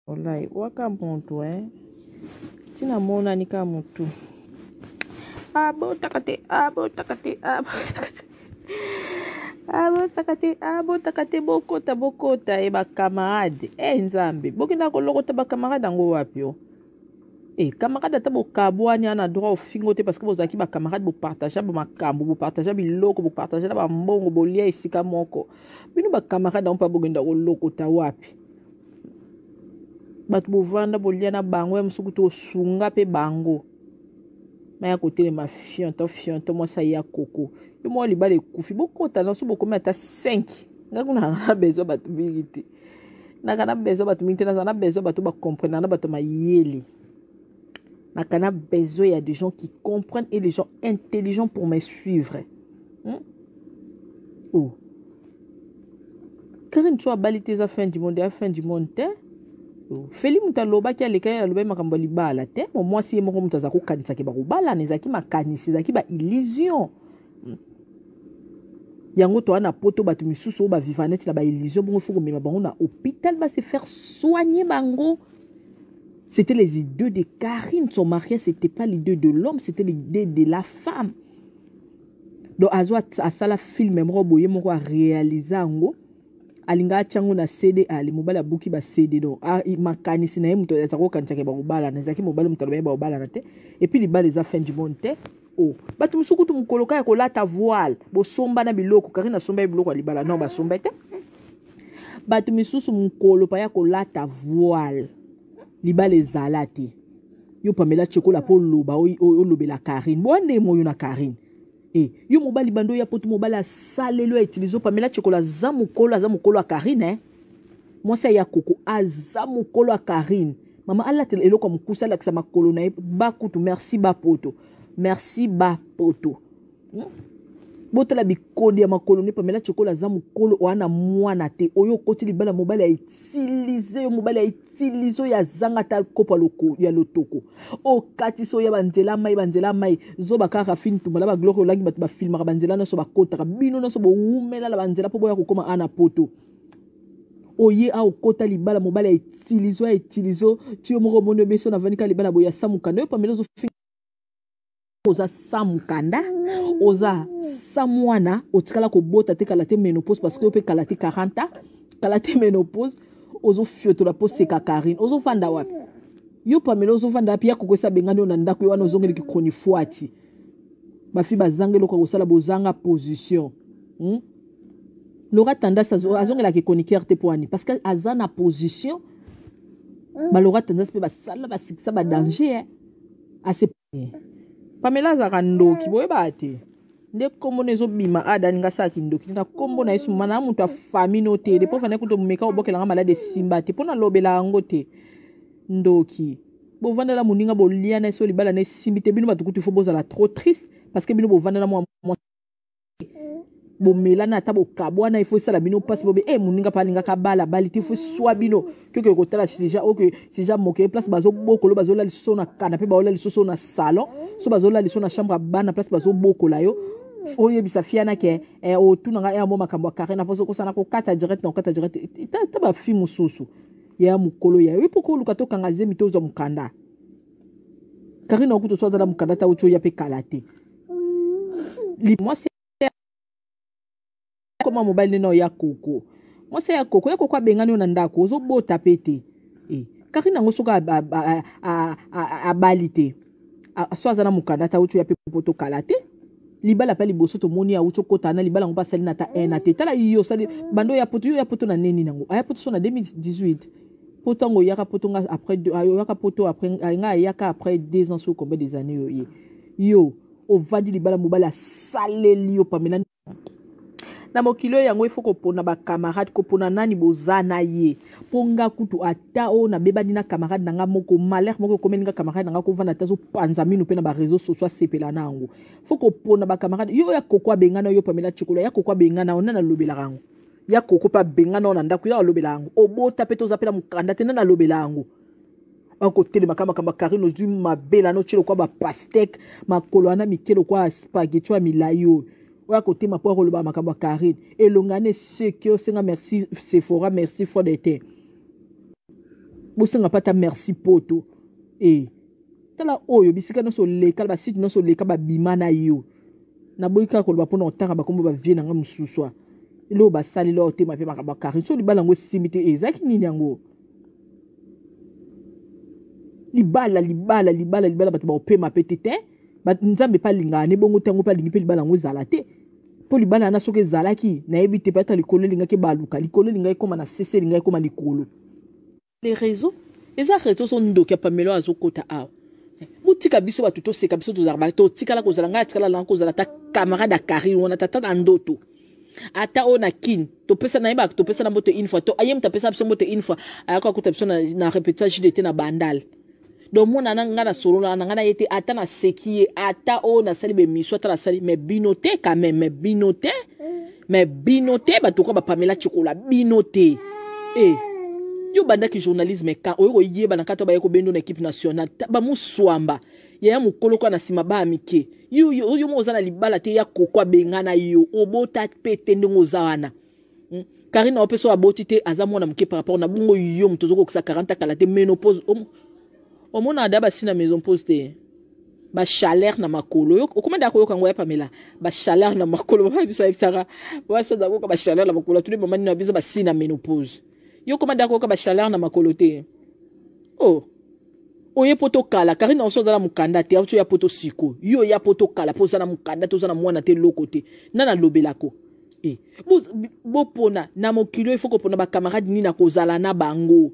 Wallahi, waka muntu tina mona nika muntu. Abo takate. Abo takate bokota e ba camarade. Nzambe. Bokinda ko lokota ba camarade ngo wapi yo? Camarade ata bokabwani ana droit au fingo te parce que bozaki ba camarade bo partager ba makambo, bo partager biloko, bo partager ba mbongo bolia esika moko. Bino ba camarade on pa bokinda ko lokota wapi? Batu bovanda bolia na bango ya musuku to sunga pe bango. Maya kote ma fianto moi ça ya koko. Yo mo libale kufi bokota na so bokoma ata 5. Ngakuna na bezo batu bigiti. Na kana bezo batu mintina na bezo batu ba comprendre na batu mayeli. Na kana bezo il y a des gens qui comprennent et des gens intelligents pour me suivre. Oh. Karine tu as balité za fin du monde Feli mutaloba ki aleka aloba makambo libala te moi si moko mutaza ko kanisa ke ba kubala nezaki makanisi zaki ba illusion yango to ana poto batu misusu ba vivanete la ba illusion bongo foko mema bango na hôpital ba se faire soigner bango. C'était les idées de Karine, son mariage c'était pas l'idée de l'homme, c'était l'idée de la femme. Donc azo a sala film même roboye moko a réaliser ngo alinga changu na CD ali mobala buki ba CD do makanisi na muto ya ko kanchake ba kubala na zaki mobala muto ba kubala na te et puis libala za fin du monde te batu musuku tu mukoloka ya kolata voile bo somba na biloko Karina somba biloko libala non ba somba te batu misusu mukolo pa ya kolata voile libala ezala te yo pamela chokola po loba o lobela Karine bonde moyo na Karine yo mobali bando ya poto mobala salelo utiliser pamela chokola za mukolo a Karine moi ça ya koko aza mukolo a Karine mama ala tel eloko mukusa la kisa makolo na ba kutu merci ba poto botala bikodi ya makolo ne pamela chokola za mukolo wana mwana te oyo koti libala mobali ya utiliser ya zanga tal kopa loko ya lotoko kati so ya banzela mai zo bakaka fin tumala ba gloire langi batu ba filma banzela na so bakota bino na so bo umela la banzela po boya kokoma ana poto oye a okota libala mobali ya utiliser tu yo moko mono beso na vanika libala boya samukanda yo pamela zo oza samukanda oza samwana otikala ko bota te kala te menopause parce que ope kala te 40 kala te menopause ozo fioto la pose ka Karine ozo fanda wapi yo pamela ozo fanda pia ko kwesa bengano na ndako yo wana ozongeli ki kroni fuati ba fi bazangelo ko sala bozanga position Laura tendance azongela ki chroniqueur te poani parce que azana position ba Laura tendance pe ba sala ba sikisa ba danger assez Pamela za kandoki boye bate nde kombo nezo bima adani ngasaki ndoki na kombo na yesu mana mutu afami no te de pofana kuto meka obokela nga malade simba te pona lobela ngo te ndoki bo vandala muninga bolia na so libala na simbi te bino batukutu fo bozala trop triste parce que bino bo vandala mo bo melana ta bo kabwana il faut sala bino passe bobe muninga palinga kabala baliti fo swa bino que kotala déjà c'est déjà moqué place bazo bokolo bazo la liso na canapé ba ola liso na salon so bazo la liso na chambre bana place bazo bokola yo oye bisafia na ke tunanga ya mo makambo Karine aposo ko sana ko kata direct ta ba fi mususu ya mukolo ya yo poko luka to kanga zemi to zo mukanda Karine okuto so za mukanda ta ucho ya pe kalate moi c'est comment mobile no ya koko moi c'est ya koko abengani na ndako ozo bota pete Karine ngo soka a balite so za na mukanda ta ucho ya pe poto kalate libala pa liboso to moni ya ucho kota na libala ngo pasali na ta na te tala yo sali bando ya poto na neni nango aya poto so na 2018 poto ngo yaka poto nga après yaka poto après nga yaka après 2 ans sur combien des années yo o vadi libala mobala saleli yo pamela na mokilo yango ifoko pona ba camarade ko pona nani bozana ye ponga kutu ata o na bebani na camarade nanga moko malheur moko komeninga camarade nanga ko vana tazo panza minu pe na ba réseaux sociaux sepela nango foko pona ba camarade yo ya kokwa bengana yo pamela chikola ya kokwa bengana ona na lobela rango ya koko pa bengana ona ndako ya lobela rango obota pe to zapela mukanda tena na lobela rango ako tele makama kama Karine ozu mabela no chilo kwa ba pastèque makolo ana mikelo kwa spaghetti wa milayo oya côté ma pour le ba makambo Karine elongane ce que senga merci Sephora merci for the thing bosenga pata merci poto tala oyo bisika no so leka ba site no so leka ba bimana yo na boyika ko ba pona otanga ba kombo ba vie na nga mususwa ilo ba sali lo te ma pe makaba kari so libala ngo simite ezaki nini yango libala bato ba opema petete ba nzambe pa lingane bongo tango pa lingi pe libala ngo zala te po libala na soke zalaki na ebite pata likolo linga ke baluka likolo linga ekoma na sese linga ekoma likolo les réseaux sont ndoki pamelo azokota awa butika biso batu to seka biso tozarba to tikala kozala nga tikala la kozala ta camarade à carré on a tata na ndoto ata ona kin to pesa na yeba to pesa na moto une fois to ayem ta pesa biso moto une fois ayako akuta biso na répétage de na bandal donc mona nga na solo na nga na yete ata na seki ata ona sali be miso ata la sali mais binoté quand même mais binoté batu ko ba pamela chikola binoté yo banda ki journalisme ka oyo yeba na kato ba yeko bendo na équipe nationale ba muswamba ya mukolo kwa na sima ba amike yo mo zana libala te ya kokwa bengana yo obota pete ndongo zawana Karina opeso aboti te azamona muke par rapport na bungo yo mtozo ko sa 40 kala te ménopause omona daba sina maison poste ba chaleur na makolo yo okomanda ko yo kango ya Pamela ba chaleur na makolo ba biso ebisaka wa so da ko ba chaleur na makolo tous les moments na biso ba sina ménopause yo komanda ko ba chaleur na makolo te oye poto kala Karina oso dala mukanda te avuto ya poto siko yo ya poto kala poza na mukanda to za na mwana te lokote nana lobelako bo pona na mokilo il faut ko pona ba camarade ni na kozala na bango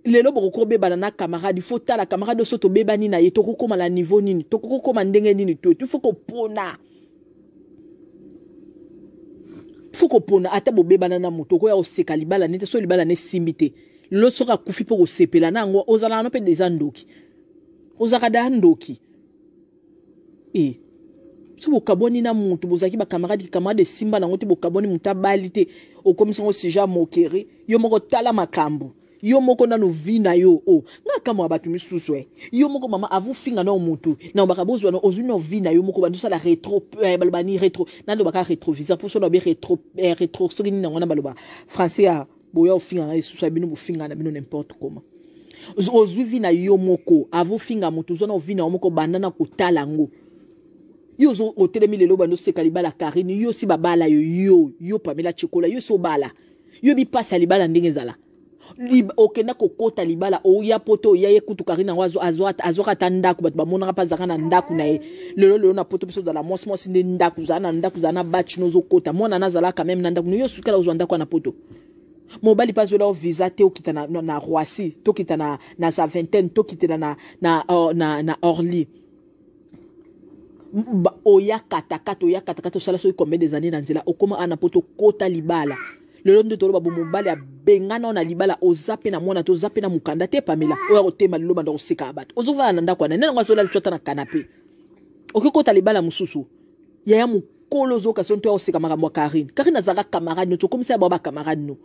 lelo boko beba na camarade il faut tala camarade soto beba ni na ye to kokoma la niveau nini to kokoma ndenge nini to il faut ko pona fuko pona ata bo beba na moto ko ya oseka libala nete so libala ne simbite lo soka kufi po sepela nango ozala no pe des andoki ozaka da andoki so bokaboni na mutu bozaki ba camarade simba nango te bokaboni mutabali te okomisango sija mokere yo moko tala makambo yo moko na no vina yo nga kama abatu misusu yo moko mama avu finga na mutu na bakabozwa no ozuna vina yo moko bandusa la rétro balbani rétro nando baka rétroviseur pour so no be rétro so ni ngona baloba français ya boya ofinga isusu bino bofinga na bino n'importe comment ozwi vina yo moko avu finga mutu zona vina yo moko bandana kotala ngo yo zo otelemi lelo bando seka libala Karine yo si babala yo Pamela Chikola yo so bala yo bi passa libala ndenge zala okenda kokota libala oya poto ya ekutu Karine wazo azwaka tandaku bat bamona pa zaka na ndaku na ye lelo na poto biso dans la mos ndi ndaku zana batch nozo kota mona nazala quand même na ndaku yo sukala ozo ndaku na poto mobali pas zola visa te okita na Roissy to kita na sa vingtaine to kita na Orly oya kata sala so combien des années nanzela okoma ana poto kota libala lelo ndo tolo babu mobali abengana na libala ozape na mona to zape na mukanda te Pamela oya otema lelo banda oseka abato ozova na ndako na nena ngazola litsota na canapé okikota libala mususu ya mukolo zoka sonto oseka makambo Karine azaka camarade no to komisa baba camarade no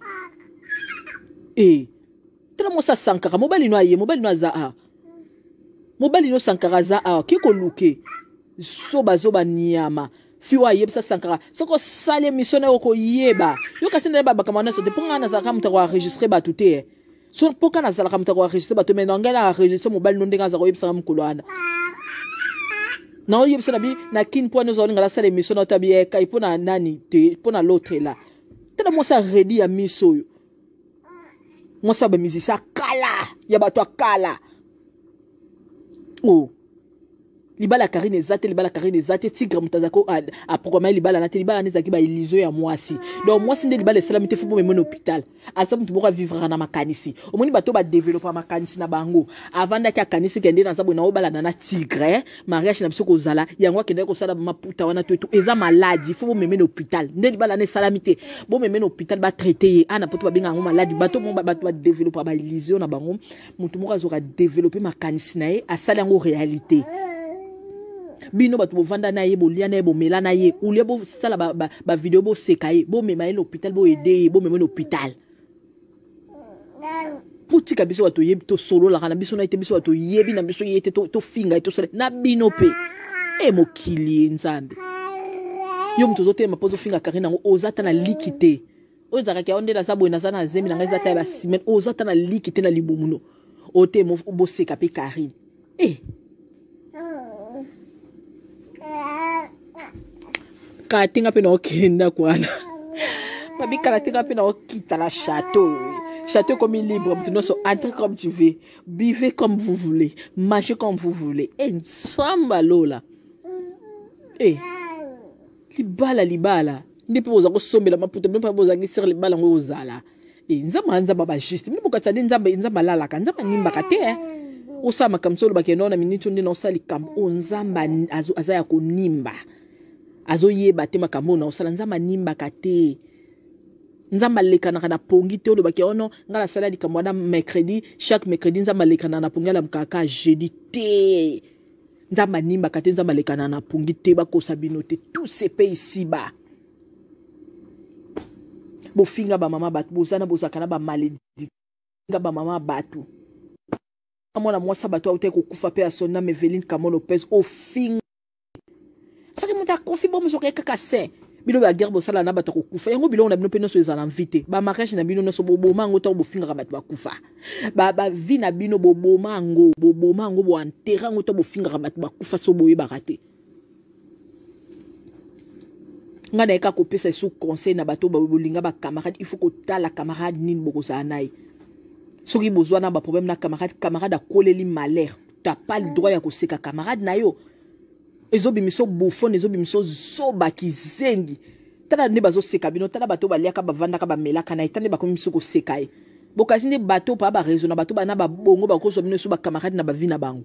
tala mosa sankara mobali no aye mobali no azaa mobali no sankara za kiko luke zoba nyama fiwa yebisa sankara soko sale missionnaire oko yeba yo katina baba kamana so deponga na zaka mutako enregistrer ba tuté so poka na zaka mutako enregistrer ba to mais ngala enregistrer mobile no ndenga zaka yebisa mkulwana na yebisa na bi na kin point no zo ngala sale missionnaire tabi ka ipona nani te pona l'autre là tena mosa ready ya miso yo mosa ba misisa kala ya ba to kala libala Karine zate tigre mutazako a programmer libala na libala nezaki ba illusion ya mwasi donc mwasi nde libala salamité faut même hôpital asa mutu boka vivre na makanisi omoni bato ba développer makanisi na bango avant ndaki kanisi kende na zabo na obala na tigre mariage na biso kozala yango kende ko sala maputa wana to eza maladie faut même hôpital nde libala ne salamité bo même hôpital ba traiter ana poto ba binga ngo maladie bato ba développer ba illusion na bango mutu moka zoka développer makanisi na ye asala yango réalité bino batu bovanda na ye bolia na ye bomela na ye ulia bo sala ba video bo seka ye bo mema ye l'hôpital bo aider bo mema l'hôpital putika biso batu yebi to solo la kana biso na ite biso batu yebi na biso yete to finga to sala na bino pe mokili nzambe yo mtu zote mapozo finga Karine ngo ozata na likite ozaka kia onde la sabo na sana zemi na ngeza ta ba semaine ozata na likite na libumuno ote mo boseka pe Karine eh katinga pe no kenda kwana babi katinga pe no kita la château comme il libre tu so entre comme tu veux buvez comme vous voulez mangez comme vous voulez ensamba lola eh libala ndipo boza ko sombela maputa ndipo boza ngisir libala ngo uzala nzama baba juste mini bokatsa nzamba lala ka nzamba nimba ka te usama kamsolo bakenona minito ndi no sali kam nzamba azaya ko nimba azo yeba te makambo na usala nzamba nimba ka te nzamba lekana kana pongi te lo bakeono ngala sala di kamwana mercredi chaque mercredi nzamba lekana na pongi la mkaka jeudi te nzamba nimba ka te nzamba lekana na pongi te bakosa bino te tous ces pays ici bas bofinga ba mama batu bozana bozakana ba malédiction nga ba mama batu amona mwasa batu auté kokufa pe asona Meveline Kamon Lopez ofinga saki muta kofi bo musoka kaka se bilo ba guerre bosala na batu kokufa yango bilo na bino pe no so ezala invité ba mariage na bino no so boboma ngo to bofinga ka batu bakufa ba vie na bino boboma ngo bo enterra ngo to bofinga ka batu bakufa so boye bakate nga na eka kopesa sous conseil na bato ba bolinga ba camarade il faut ko tala camarade nin boko zanai soki bozwa na ba problème na camarade a koleli malheur t'as pas le droit ya ko seka camarade na yo ezobi miso bouffon ezobi miso zoba kizengi tala ne bazo seka bino tala bato ba liaka ba vanda ka ba melaka na itane ba komi miso ko seka bokasi ne bato pa ba raison na bato ba na ba bongo ba ko so bino so ba camarade na ba vie na bango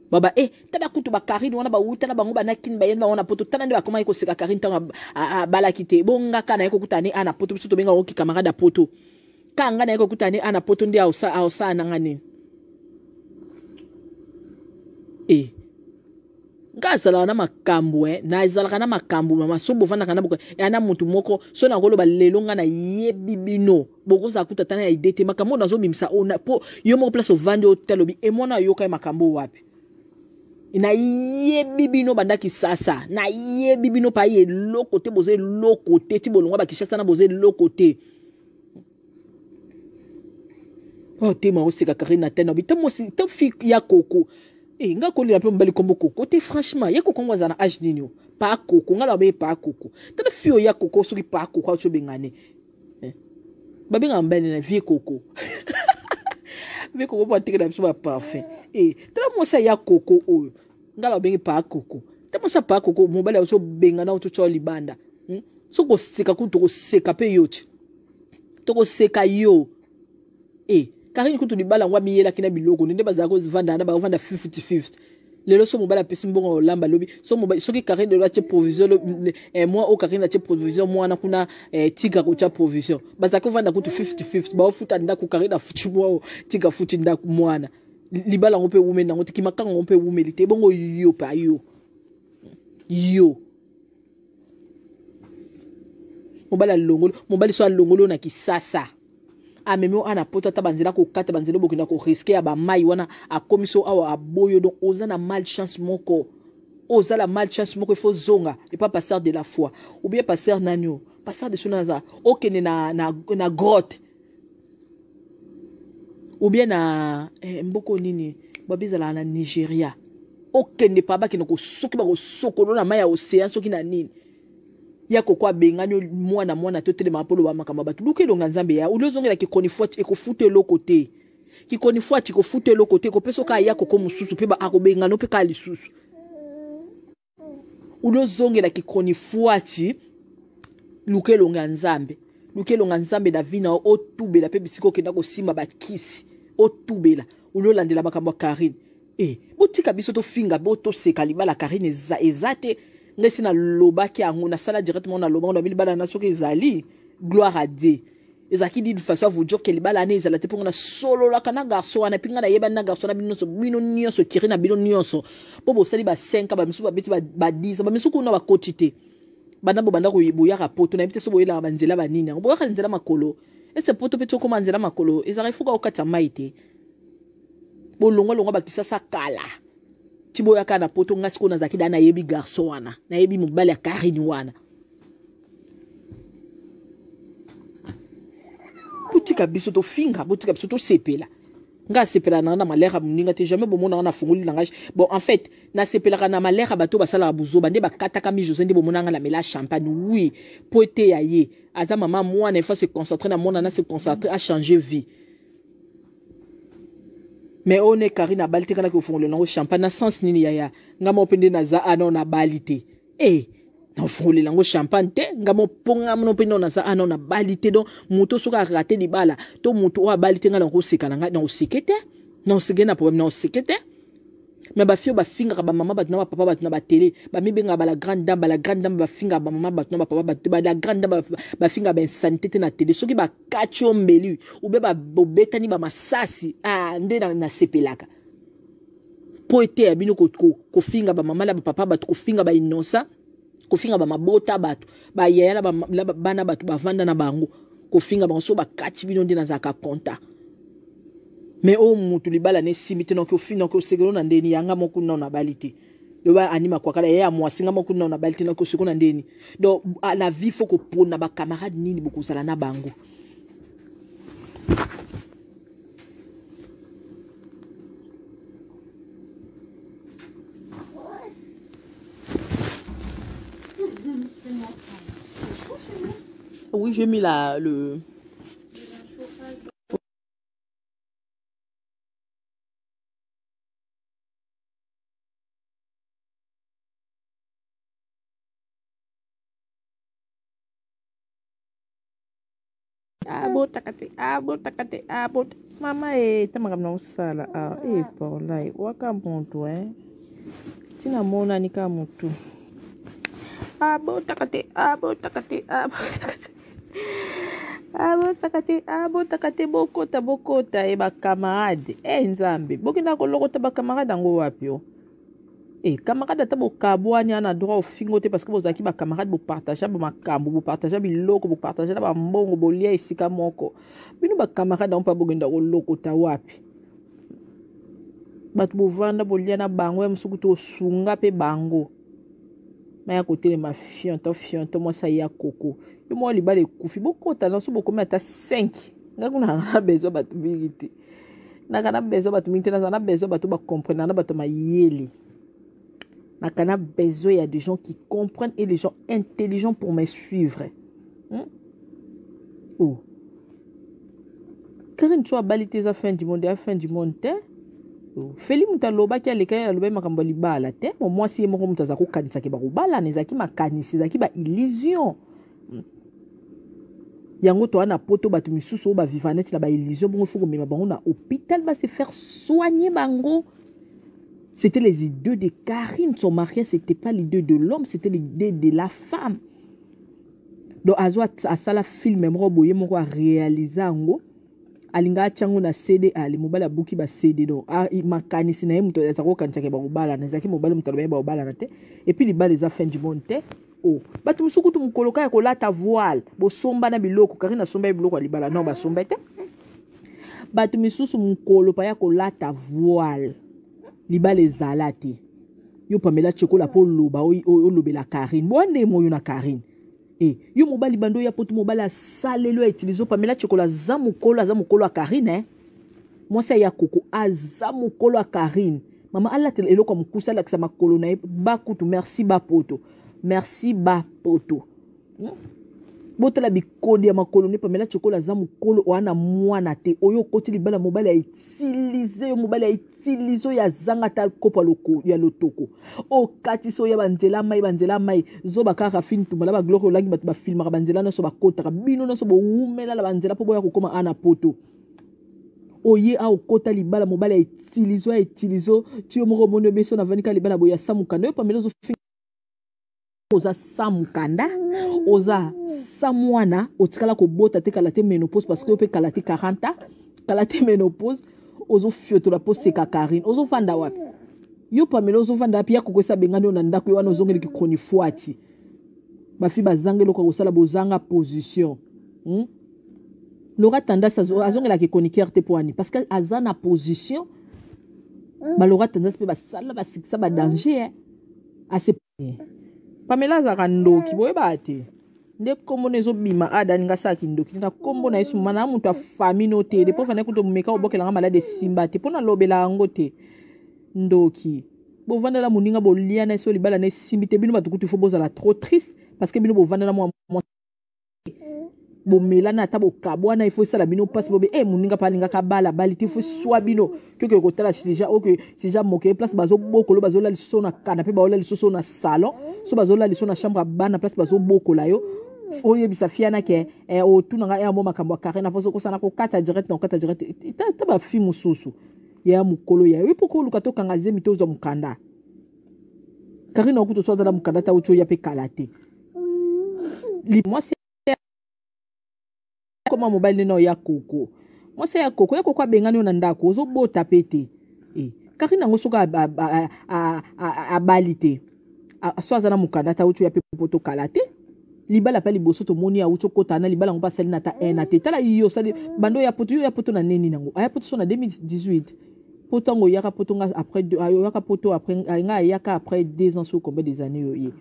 baba tada kutu ba Karine wana ba uta na bango ba nakin ba yenda wana poto tana nde ba koma iko seka Karine tanga bala kite bonga kana iko kutani ana poto biso to benga oki camarade poto kanga na iko kutani ana poto ndi ausa na ngani ngazala na makambo na izala kana makambo mama so bovana kana boko yana mutu moko so na ngolo ba lelo nga na yebibino boko za kutatana ya idete makambo na zo bimisa ona po yo mo place au vande hotel bi e mona yo kai makambo wapi na yebibino bandaki sasa na yebibino pa ye lokote boze lokote ti bolongwa ba kishasa na boze lokote oh tema oseka Karine tena bitamo si to fi ya koko nga ko li un peu mbali kombo koko te franchement ya koko ngwa zana age nini pa koko ngala be pa koko tena fio ya koko soki pa koko acho bengane babi ngambene na vie koko vie koko pa tikela biso ba parfait tena mo sa ya koko oyo ngala bengi pa koko tena sa pa koko mo bali acho bengana uto cho libanda so ko seka ku to ko seka pe yote to ko seka yo Karine kutu libala ngwa miyela kina biloko nde bazako zivanda na ba vanda 50-50 lelo so mobala pesi mbongo lamba lobi so mobala soki Karine de la che provision moi au Karine la che provision moi na kuna tiga ko cha provision bazako vanda kutu 50-50 ba ofuta ndako Karine afuti moi tiga futi ndako mwana libala ngope wume na ngoti kimakanga ngope wume lite bongo yo pa yo mobala longolo mobali so longolo na kisasa amemo ana poto tabanzela ko kata banzelo bokinda ko risquer ba mai wana a komiso awa aboyo donc oza na malchance moko oza la malchance moko il faut zonga et pas passer de la foi ou bien passer nanyo passer de sonaza okene na grotte ou bien na mboko nini babizala na Nigeria okene pa ba kinoko soki ba ko sokolo na mai ya océan soki na nini yako kwa bengano mwana totele mapolo ba makamba batu luke longa nzambe ya ulozongela ki konifuati ekofute lokote ki konifuati ko fute lokote ko peso ka yako ko mususu pe ba akobengano pe ka lisusu ulozongela ki konifuati luke longa nzambe na vina o tubela pe bisiko kenda ko simba ba kisi o tubela ulolandela makambo Karine botika biso to finga boto seka libala Karine ezate ngesi na lobaki yango na sala directement na lobango na bilibala na soki ezali gloire à Dieu ezaki dit de façon à vous dire que libala ne ezala te ponga na solo la kana garçon ana pinga na yeba na garçon na bino nyonso kiri na bino nyonso po bo sali ba 5 ba misu ba beti ba 10 ba misu kuna ba kotite bana bo banda ko yiboya rapoto na beti so boyela banzela banini ngo boya kanzela makolo ese poto peto ko manzela makolo ezala ifuka okata maite bo longo ba kisasa kala tiboya kana poto ngasi kona zakida na yebi garçon wana na yebi mobali ya Karine wana butika biso to finga butika biso to sepela nga sepela na malera muninga te jamais bomona na funguli langage. Bon en fait na sepela na malera bato basala buzo bande bakata kami José ndi bomona nga la mela champagne. Oui poete ya ye aza mama moi na faut se concentrer na mona na se concentrer à changer vie. Mais on est Karina balite kana ko funguli na champagne na sens nini ya nga mo pende na za ana na balite na funguli lango champagne te nga mo ponga mo pende na za ana na balite donc moto soka raté di bala to moto wa balite nga lango seka nga na osekete na oseke na problème na osekete. Mais ba fio ba finga ba mama bat na ba papa bat na ba télé ba mi benga ba la grande dame ba finga ba mama bat na ba papa bat ba la grande dame ba finga ba insanité na télé soki ba kacho mbelu ou be ba bobetani ba masasi nde na sepelaka poete ya bino ko finga ba mama la ba papa bat ko finga ba innocent ko finga ba mabota bat ba yaya la bana bat ba vanda na bango ko finga ba so ba kati bino ndi na zaka konta. Mais au mutu libala ne simite no ko fina ko segelo na ndeni yanga moku na balite le ba anima kwa kala ya moi singa moku na balite na ko segelo na ndeni donc à la vie faut ko pona ba camarade nini beaucoup sala na bango. Oui, j'ai mis le abot mama tamanga na usala Paula waka muntu tina mona nika mutu abotakate bokota ba camarade nzambe bokina ko lokota ba camarade ngo wapio camarade ta bokabwani ana droit au fingo te parce que bozaki ba camarade bo partager ba makambo bo partager biloko bo partager ba mbongo bo lia isika moko bino ba camarade on pa bogenda ko lokota wapi bat bo vanda bo lia na bango msuku to sunga pe bango maya côté ma fiante moi ça ya koko yo mo libale kufi bokota na so bokoma ata 5 ngakuna na bezo bat bigiti na kana bezo bat minti na bezo bat ba comprendre na bat mayeli. On a besoin, il y a des gens qui comprennent et des gens intelligents pour me suivre. Oh. Karine, tu as balité à fin du monde, Feli mutaloba ki aleka aloba makambo libala te. Moi si moko mutazako kanisa ke ba bala nezaki makanisi zaki ba illusion. Yango to ana poto batu misusu ba vivaneti la ba illusion bongo fuko mema bango na hôpital va se faire soigner bango. C'était les idées de Karine. Son mariage, ce n'était pas l'idée de l'homme, c'était l'idée de la femme. Donc, à ça, la film, même roboye, mon roi réalisé en alinga chango na CD ali mobala buki ba CD donc makani sina muto ezako kanchake ba mobala na zaki mobala muto ba mobala na te et puis les balles za fin du monde te batu musuku tu mukoloka ya kolata voile bo somba na biloko Karine somba biloko libala non ba somba te batu misusu mukolo pa ya kolata voile libala ezala te yo pamela chokola po loba o lobela Karine bonde moyo na Karine yo mobali bando ya poto mobala salelo utiliser pamela chokola za mukolo a Karine moi ça ya koko aza mukolo a Karine mama ala tel eloko mukusa la kisa makolo na ba kutu merci ba poto botala bikodi ya makolo ne pamela chokola za mukolo wana mwana te oyo koti libala mobali ya utiliser ya zanga tal kopa loko ya lotoko katiso ya banzela mai zoba kaka fin tumala ba gloko lagi bat ba filma banzela na so ba kota bino na so bo umela la banzela po boya ko koma ana poto oye a okota libala mobali ya utiliser tiyo moko mono beso na vanika libala boya samukanda yo pamela zo oza samukanda oza samwana otikala ko bota te kala te ménopause parce que yo pe kala te 40 kala te ménopause ozo fioto la pose ka Karine ozo fanda wapi yo pamela ozo fanda pia ko kwesa bengano na ndako yo wana ozongeli ki kroni fuati ba fi bazangelo ko sala bozanga position Laura tendance azongela ki chroniqueur te poani parce que azana position ba Laura tendance pe ba sala ba sikisa ba danger assez Pamela Zarandoki boye bate nde kombo nezo bima ada ninga saki ndoki na kombo na yesu mana mutu afami no te depo fane kuto meka obokela nga malade simba te pona lobela yango te ndoki bovandela muninga bolia na so libala na simbi te bino batukutu fo bozala trop triste parce que bino bovandela mo bomela na tabo kabwana ifo sala bino passe bobe muninga palinga kabala bali te fo swa bino keke kotala déjà ok déjà moke place bazo bokolo bazo la liso na canapé ba ola liso na salon so bazo la liso na chambre bana place bazo bokola yo oye bisa fiana ke o tunanga ya mo makambo kare na poso ko sana ko kata direct na kata direct ta ba fi mususu ya mukolo ya yo poko luka to kanga zemi to zo mukanda kare na okuto so za mukanda ta ucho ya pe kalate li moi c'est comment mobile no ya koko moi c'est ya koko abengani na ndako zo bota pete kare na ngoso ka a balite so za mukanda ta ucho ya pe poto kalate libala pa liboso to moni ya ucho kota na libala ngompa sali na ta na te tala yo sali bando ya poto na neni nango aya poto so na 2018 poto ngo yaka poto nga après yaka poto après nga yaka après 2 ans sur combien des années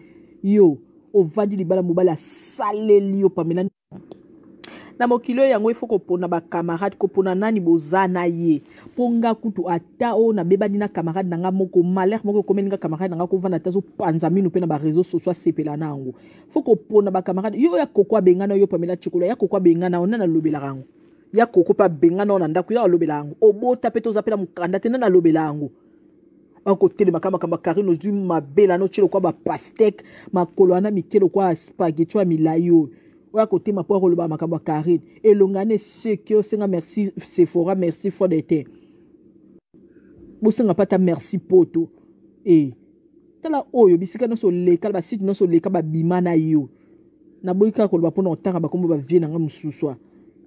yo o vadi libala mobala saleli yo pamela na mokilo yango ifo ko pona ba camarade ko pona nani bozana ye ponga kutu ata o na beba dina camarade nanga moko malheur moko komeninga camarade nanga ko vana tazo panza minu pe na ba réseaux sociaux sepela nango fo ko pona ba camarade yo ya kokwa bengana yo pamela chikola ya kokwa bengana ona na lobela rango ya koko pa bengana ona ndako ya lobela rango obota pe to zapela mukanda tena na lobela rango ako tele makama kama karino zu mabela no chilo kwa ba pastèque makolo ana mikelo kwa spaghetti wa milayo oya kote mapo koloba makamba Karine elongane sekio senga merci Sephora merci for the te bosenga pata merci poto tala oyo bisika no so leka ba site no so leka ba bimana yo na boyika koloba pona otanga bakombo ba vie nanga mususwa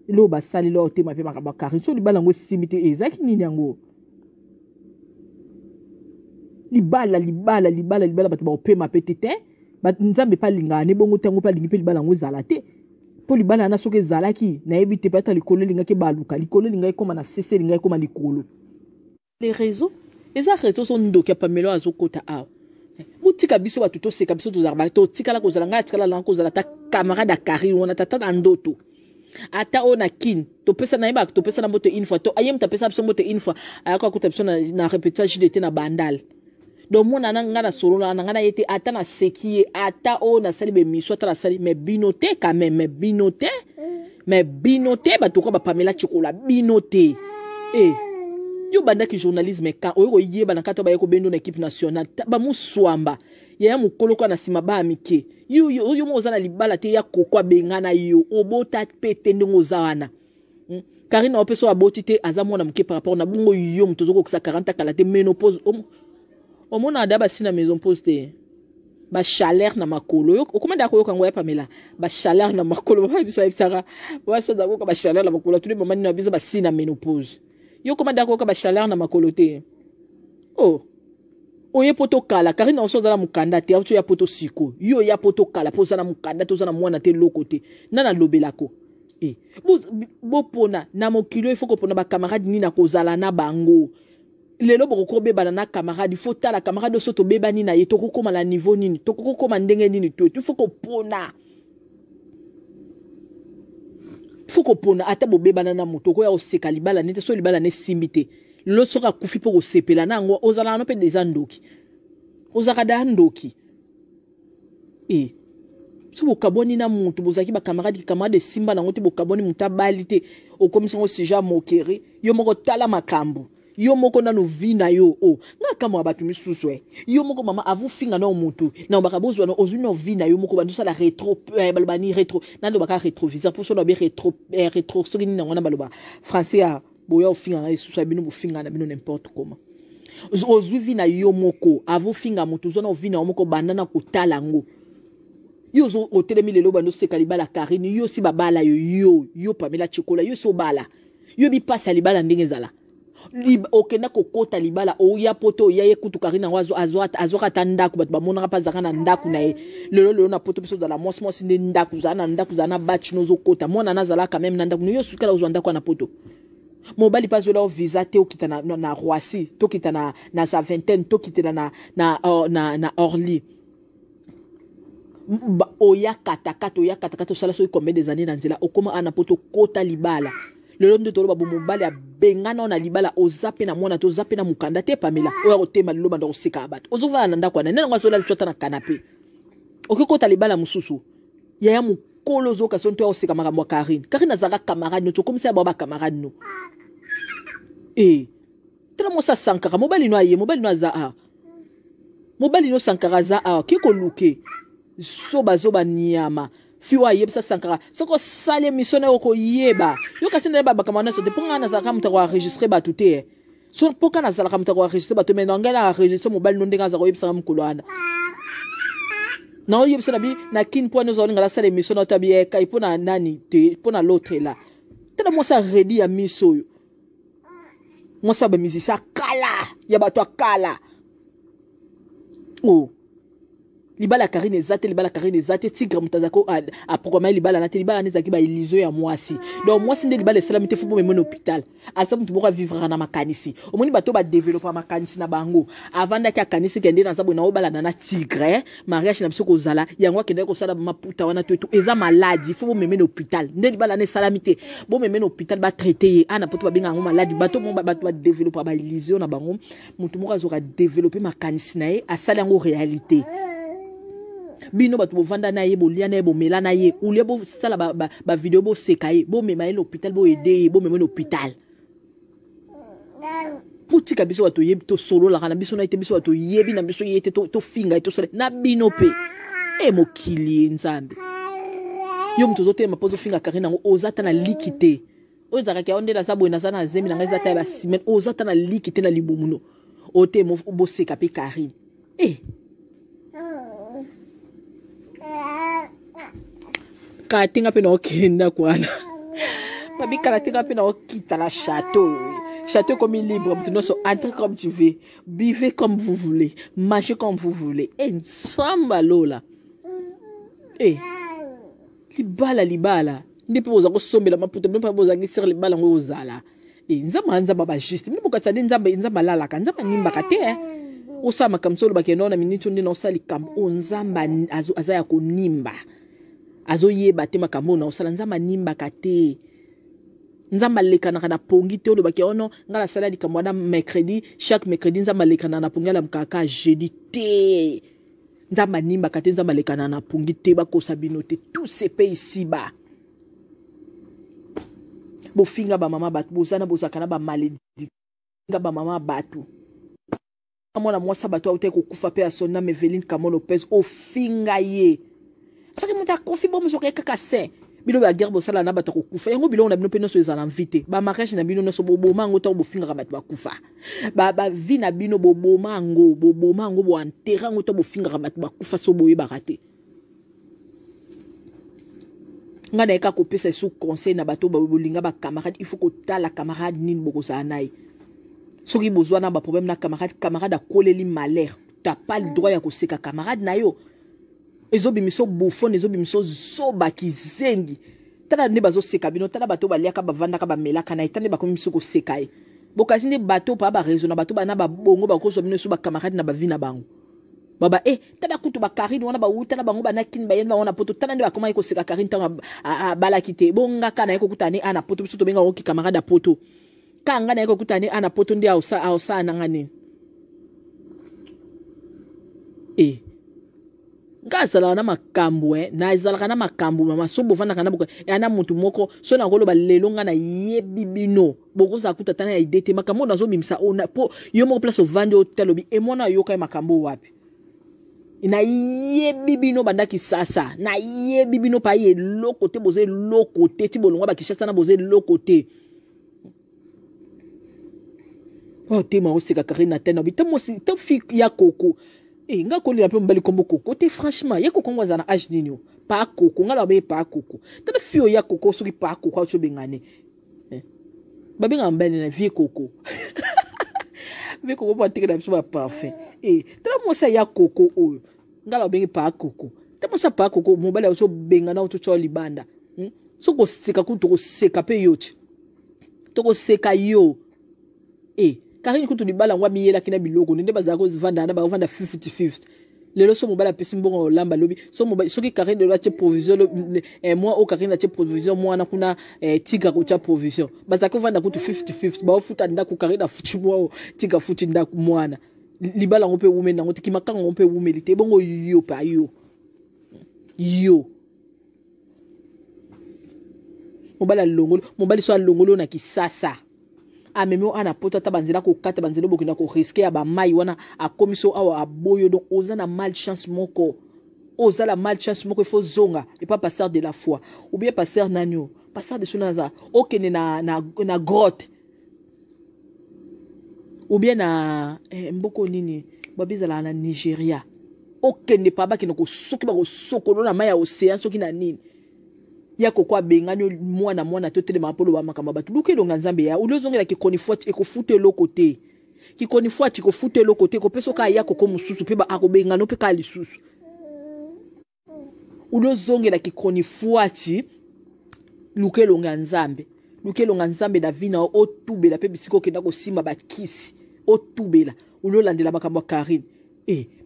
lo ba sali lo te mape makamba Karine so libala ngo simite ezaki nini yango libala bato ba opema petete bat nzambe pa lingane bongo tango pa lingi pe libala ngo zala te po libala na soke zalaki na ebite pata likolo linga ke baluka likolo linga ekoma na sese linga ekoma likolo les réseaux sont ndoki pamelo azokota awa butika biso batu to seka biso tozarba to tikala ko zalanga tikala lanko zala ta camarade à Karine on tata na ndoto ata ona kin to pesa na yeba to pesa na moto une fois to ayem ta pesa biso moto une fois ayako akuta biso na répétition de na bandal donc mona nga na solo na nga na yete ata na seki ata o na sali be miso ata na sali mais binoté quand même mais binoté ba to ko ba pamela chikola binoté yo banda ki journalisme ka oyo yeba na kato ba yeko bendo na équipe nationale ba muswamba ya mukolo kwa na sima ba amike yo mo za na libala te ya kokwa bengana yo obota pete ndongo zawana Karine opeso aboti te azamona mke par rapport na bungo yo mtozoko kisa 40 kala te ménopause o mona adaba sina maison poste ba chaleur na makolo yo okomanda ko yoka ngoya pamela ba chaleur na makolo ba biso ebisaka wa so dako ba chaleur na makolo tous les moments na biso ba sina ménopause yo komanda ko ba chaleur na makolo te oye poto kala Karine oso za la mukanda te auto ya poto siko yo ya poto kala poza na mukanda to za na mwana te lokote nana lobelako bopona na mokilo il faut ko pona ba camarade ni na kozala na bango lelo boko beba na camarade il faut tala camarade soto beba ni na ye to kokoma la niveau nini to kokoma ndenge nini to il faut ko pona ata bo beba na moto ko ya oseka libala nete so libala ne simbite lo soka kufi po ko sepela nango ozala no pe des andoki ozaka da ndoki so bokaboni na mutu bozaki ba camarade simba nango te bokaboni mutabali te okomisa ngo sija mokere yo moko tala makambo yo moko na no vina yo nga kama abatu misusu yo moko mama avu finga na mutu na bakabozo na ozu no vina yo moko bandu sala rétro balbani rétro na ndo baka rétroviseur pour so no be rétro so ni na ngona baloba français ya boya ofinga na isusu bino bofinga na bino n'importe comment ozu vina yo moko avu finga mutu zo na vina yo moko bandana kotala ngo yo zo otelemi lelo bando seka libala Karine yo si babala yo pamela chikola yo so bala yo bi passa libala ndenge zala okenda kokota libala oya poto ya yekutu Karine wazo azwa tandaku bat bamona pa zaka na ndaku na lelo na poto biso dans mos ne ndaku zana batch nozo kota mona nazala quand même na ndaku yo sukala uzwa ndaku na poto mobali pas zola visa te okita na Roissy to kita na sa vingtaine to kita na Orly oya katakata osala soki combien des années na nzela okoma ana poto kota libala lelo nde toloba bomobali abengana na libala oza pe na mwana te oza pe na mukanda te Pamela oya kotema liloba ndo kosika bato ozovana na ndako wana nene ngazola litsota na kanape okikota libala mususu yaya mukolo zoka sonto ya osika makambo ya Karine azaka camarade no tokomisa ba camarade no tala mosa sankara mobali no aye mobali no aza mobali no sankara za kiko luke zoba nyama fiwa yebisa sankara soko sale misona oko yeba yo katina ba bakamana so te ponga na zaka mutako enregistrer ba tuté so poka na zaka mutako enregistrer ba to mais ngana enregistrer mobile no ndenga za ko yebisa mkulwana na yebisa na bi na kin point zo ngala sale misona to bi kai pona nani te pona l'autre là tena mosa ready ya miso yo mosa ba musicien kala ya ba to kala libala Karine ezate tigre mutazako a programmer libala na te libala nezaki ba ilizo ya mwasi donc mwasi nde libala salamité faut même en hôpital asa mutu boka vivre na makanisi omoni bato ba développer makanisi na bango avant da ka kanisi kende na zabo na obala na tigre mariage na biso ko zala yango kende ko sala maputa wana to eza maladie faut même en hôpital nde libala ne salamité bo même en hôpital ba traiter ana poto ba benga ngo maladie bato mo bato ba développer ba ilizo na bango mutu mo ka développer makanisi na ye asala ngo réalité bino batu bovanda na ye bolia na ye bomela na ye ulie bo sala ba video bo sekaye bo mema ye l'hôpital bo aider bo mema l'hôpital mutika biso watu yebi to solo la kana biso na ite biso watu yebi na biso yete to finga to sala na bino pe mokili nzambe yo mtu zote mapozo finga Karine ngo ozata na likite ozaka ke ondela sabo na sana zemi na ngazata ba semaine ozata na likite na libumuno ote mo bo seka pe Karine katinga pe na okenda kwana babi katinga pe na okita la château comme libre maintenant so entre comme tu veux buvez comme vous voulez mangez comme vous voulez nsamba lola libala ndipe boza ko sombela maputa ndipe boza ngisir libala ngo ozala nzamba baba juste ndipe bokatsani nzamba lala ka nzamba nimba ka te osama kamsolo bakenona minute ndi na osali kam onzamba azaya ko nimba azo yeba te makambo na osala nzamba nimba kate nzamba lekana kana pongi te olobaki ono ngala sala likambo na mercredi chaque mercredi nzamba lekana na pongi la mkaka jeudi te nzamba nimba kate nzamba lekana na pongi te bakosa bino te tous ces pays ici bas bo finga ba mama batu bozana bozakana ba malédiction finga ba mama batu amona mwasa batu aute kokufa pe asona Meveline Kamon Lopez o finga ye saki muta kofi bo musoka kaka se bino ba guerre bo sala na bato kokufa yango bilo na bino pe no so ezala invité ba mariage na bino no so bo mango to bo finga bato bakufa ba vie na bino bo mango bo enterrer ngo to bo finga bato bakufa so boye bakate ngana eka kopesa sous conseil na bato ba bolinga ba camarade il faut ko tala camarade nini boko sa nai soki bozwa na ba problème na camarade a koleli malheur t'as pas le droit ya ko seka camarade na yo ezobi miso bouffon ezobi miso zoba kizengi tala ne bazo seka bino tala bato ba liaka ba vanda ka ba melaka na itane ba komiso ko sekaye bokasi ne bato pa ba raison na bato ba na ba bongo ba ko so bino so ba camarade na ba vie na bango baba tala kutu ba Karine wana ba uta na bango ba na kin ba yenda wana poto tala ne ba koma ko seka Karine tanga bala kite bonga kana eko kutani ana poto biso to benga o ki camarade poto kanga na eko kutani ana poto ndi ausa na ngani ngazala na makambo na izala na makambo mama so bovana kana boko ana mutu moko so na koloba lelo nga na yebi bino boko za kutatana ya idete makambo na zo bimisa ona po yo mo place ovande hotel obi e mona yo kai makambo wapi na yebi bino bandaki sasa na yebi bino pa ye lokote boze lokote ti bolongwa ba kishasa na boze lokote te ma osika Karine na tena bita mo si te fi ya koko nga ko li pe mbali kombo koko te franchement ya koko ngwaza na age nini pa koko ngala be pa koko te fio ya koko soki pa koko acho bengane babi ngambene na vie koko vie koko pa tika na biso ba parfait te mo sa ya koko oyo ngala be pa koko te mo sa pa koko mo bali acho bengana ocho cho libanda so ko sika ku to ko seka pe yochi to ko seka yo Karine kutu libala ngwa miyela kina biloko nende bazako zivanda na ba vanda 50-50 lelo so mobala pesi mbongo lamba lobi so mobala soki Karine de la provision moi au Karine la provision moi na kuna tika ko cha provision bazako vanda kutu 50-50 ba ofuta ndako Karine afuti moi tika futi ndako mwana libala ngope wume nango tikimaka ngope wume lite bongo yo pa yo mobala longolo mobali so longolo na kisasa amemo ana poto ta banzela ko kata banzela bokina ko risquer ya ba mai wana akomiso awa aboyo donc oza na malchance moko oza la malchance moko il faut zonga et pas passer de la foi ou bien passer nanyo passer de sunaza okene na grotte ou bien na mboko nini babizala na Nigeria okene pa ba kinoko soki ba ko sokolo na mai ya océan soki na nini ya kokwa bengano mwana totele mapolo ba makamba batu luke longa nzambe ya ulozongela ki konifuati ekofute lo côté ki konifuati ko fute lo côté ko peso ka ya koko mususu pe ba akobengano pe ka lisusu ulozongela ki konifuati luke longa nzambe na vina o tubela pe bisiko kenda ko simba ba kisi o tubela ulolandela makambo Karine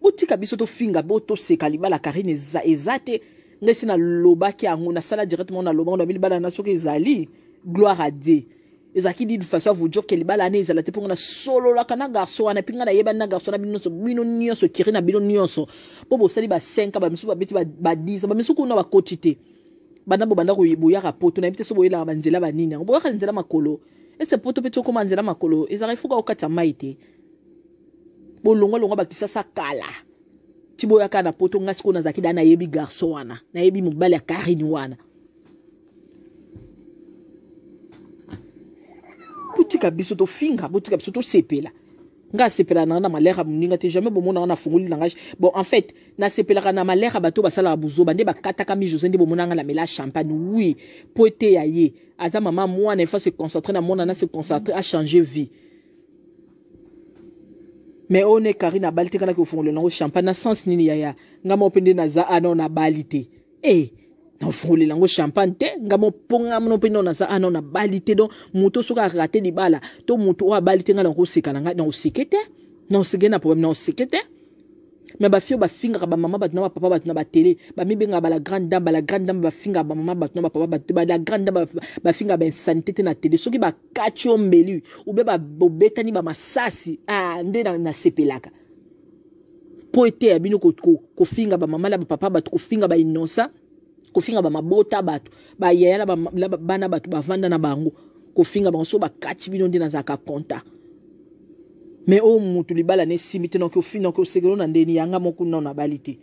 botika biso to finga boto seka libala Karine ezate ngesi na lobaki yango na sala directement na lobango na bilibala na soki ezali gloire à Dieu ezaki di façon vous dire que libala ne ezala te ponga na solo la kana garçon ana pinga na yeba na garçon na bino nyonso kiri na bino nyonso bobo sali ba 5 ba misu ba beti ba 10 ba misu kuna ba kotite bana bo banda ko yiboya rapoto na bite so boyela banzela banini ngo boya nzela makolo ese poto peto ko manzela makolo ezara ifuka okata maite bolongo ba kisasa kala tiboya kana poto ngasi kona zaki dana yebi garçon wana na yebi mobali ya Karine wana butika biso to finga butika biso to sepela nga sepela na malera muninga te jamais bomona na fungoli langage bon en fait na sepela na malera bato basala buzo bande bakata kami José ndi bomona nga la mela champagne oui poete ya ye aza mama mwana il faut se concentrer na mona na se concentrer à changer vie. Mais on est Karine balite kana ko fungolo nango champagne na sens nini ya ngamo pende na za ana na balite na fungolo nango champagne te ngamo ponga no pende na za ana na balite donc moto soka raté libala to moto wa balite ngala ko seka nga na osekete na osege na problème na osekete mais ba fio ba finga ba mama bat na ba papa bat na ba télé ba mibenga ba la grande dame ba finga ba mama bat na ba papa bat ba la grande dame ba finga ba insanité na télé soki ba katio mbelu ou be ba bobetani ba masasi nde na sepelaka poete ya bino ko finga ba mama la ba papa bat ko finga ba innocent ko finga ba mabota bat ba yaya la bana bat ba vanda na bango ko finga ba so ba kati bino nde na zaka konta. Mais au mutu libala ne simite no ko fino ko segelo na ndeni yanga moku na balite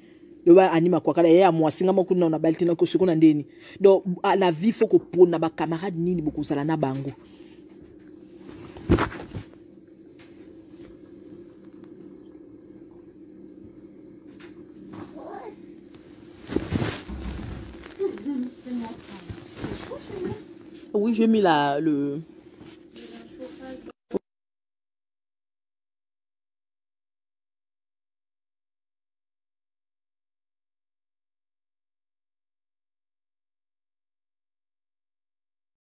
le ba anima kwa kala ya mwasinga moku na balite na ko siko na ndeni donc à la vie faut ko pona ba camarade nini boku sala na bango. Oui, j'ai mis le